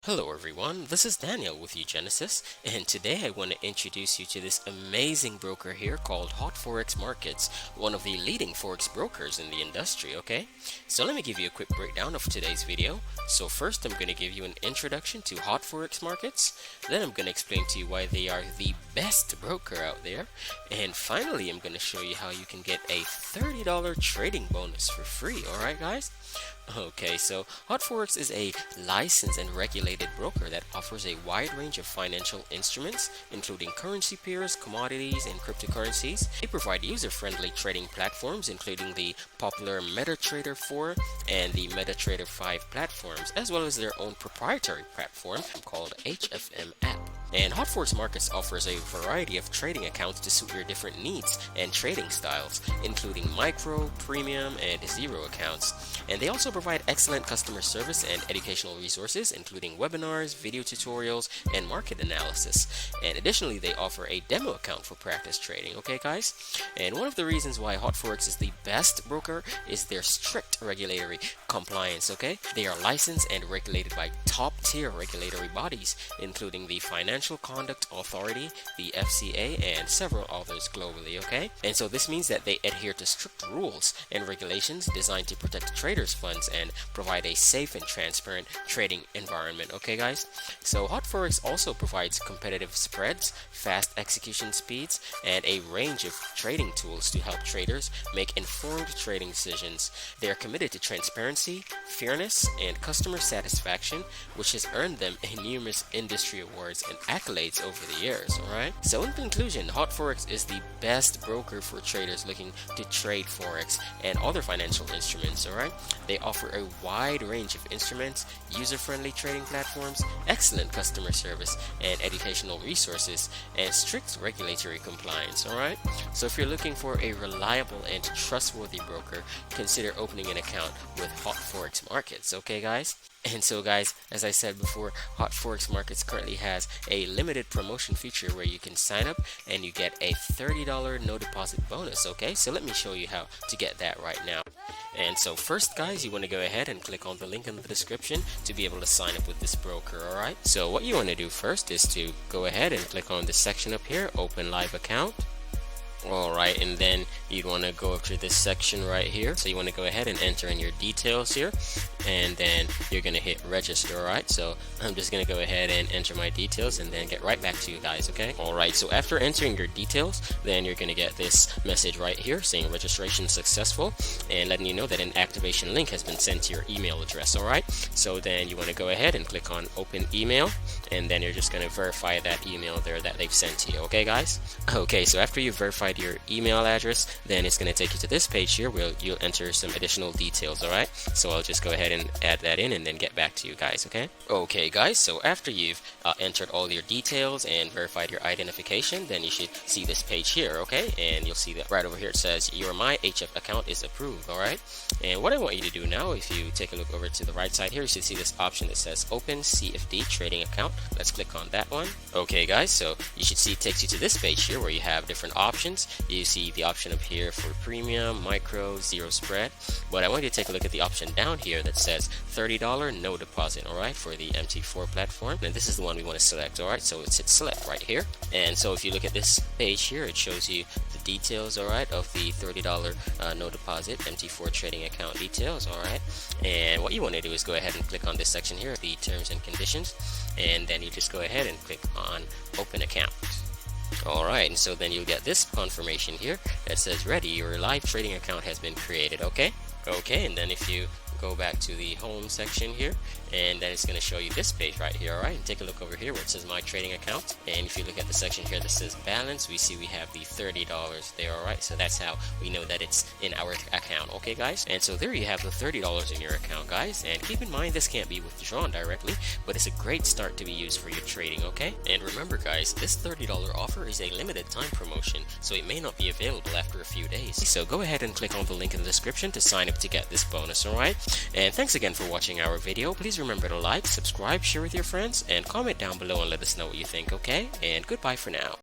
Hello everyone, this is Daniel with uGenesys, and today I want to introduce you to this amazing broker here called Hot Forex Markets, one of the leading Forex brokers in the industry, okay? So let me give you a quick breakdown of today's video. So first I'm going to give you an introduction to Hot Forex Markets, then I'm going to explain to you why they are the best broker out there, and finally I'm going to show you how you can get a $30 trading bonus for free, alright guys? Okay, so Hot Forex is a licensed and regulated broker that offers a wide range of financial instruments, including currency pairs, commodities, and cryptocurrencies. They provide user-friendly trading platforms, including the popular MetaTrader 4 and the MetaTrader 5 platforms, as well as their own proprietary platform called HFM app. And Hot Forex Markets offers a variety of trading accounts to suit your different needs and trading styles, including micro, premium, and zero accounts. And they also provide excellent customer service and educational resources, including webinars, video tutorials, and market analysis. And additionally, they offer a demo account for practice trading, okay guys? And one of the reasons why Hot Forex is the best broker is their strict regulatory compliance, okay? They are licensed and regulated by top-tier regulatory bodies, including the Financial Conduct Authority, the FCA, and several others globally, okay? And so this means that they adhere to strict rules and regulations designed to protect traders' funds and provide a safe and transparent trading environment, okay guys? So Hot Forex also provides competitive spreads, fast execution speeds, and a range of trading tools to help traders make informed trading decisions. They are committed to transparency, fairness, and customer satisfaction, which has earned them numerous industry awards and accolades over the years, alright? So in conclusion, Hot Forex is the best broker for traders looking to trade Forex and other financial instruments, alright? They offer a wide range of instruments, user-friendly trading platforms, excellent customer service and educational resources, and strict regulatory compliance, alright? So if you're looking for a reliable and trustworthy broker, consider opening an account with Hot Forex Markets, okay guys? And so guys, as I said before, Hot Forex Markets currently has a limited promotion feature where you can sign up and you get a $30 no deposit bonus, okay? So let me show you how to get that right now. And so first guys, you want to go ahead and click on the link in the description to be able to sign up with this broker, alright? So what you want to do first is to go ahead and click on this section up here, open live account. Alright, and then you'd want to go up to this section right here. So you want to go ahead and enter in your details here, and then you're going to hit register. Alright, so I'm just going to go ahead and enter my details and then get right back to you guys, okay? Alright, so after entering your details, then you're going to get this message right here saying registration successful and letting you know that an activation link has been sent to your email address. Alright, so then you want to go ahead and click on open email, and then you're just going to verify that email there that they've sent to you, okay guys? Okay, so after you verify your email address, then it's going to take you to this page here where you'll enter some additional details, alright? So I'll just go ahead and add that in and then get back to you guys, okay? Okay guys, so after you've entered all your details and verified your identification, then you should see this page here, okay? And you'll see that right over here it says your My HF account is approved, alright? And what I want you to do now, if you take a look over to the right side here, you should see this option that says open CFD trading account. Let's click on that one. Okay guys, so you should see it takes you to this page here where you have different options. You see the option up here for premium, micro, zero spread, but I want you to take a look at the option down here that says $30 no deposit, alright, for the MT4 platform, and this is the one we want to select, alright? So it's hit select right here, and so if you look at this page here, it shows you the details, alright, of the $30 no deposit MT4 trading account details, alright? And what you want to do is go ahead and click on this section here, the terms and conditions, and then you just go ahead and click on open account. Alright, and so then you'll get this confirmation here that says ready, your live trading account has been created, okay? Okay, and then if you go back to the home section here, and then it's going to show you this page right here, alright? And take a look over here where it says my trading account, and if you look at the section here that says balance, we see we have the $30 there, alright? So that's how we know that it's in our account, okay guys? And so there you have the $30 in your account, guys, and keep in mind this can't be withdrawn directly, but it's a great start to be used for your trading, okay? And remember guys, this $30 offer is a limited time promotion, so it may not be available after a few days. So go ahead and click on the link in the description to sign up to get this bonus, alright? And thanks again for watching our video. Please remember to like, subscribe, share with your friends, and comment down below and let us know what you think, okay? And goodbye for now.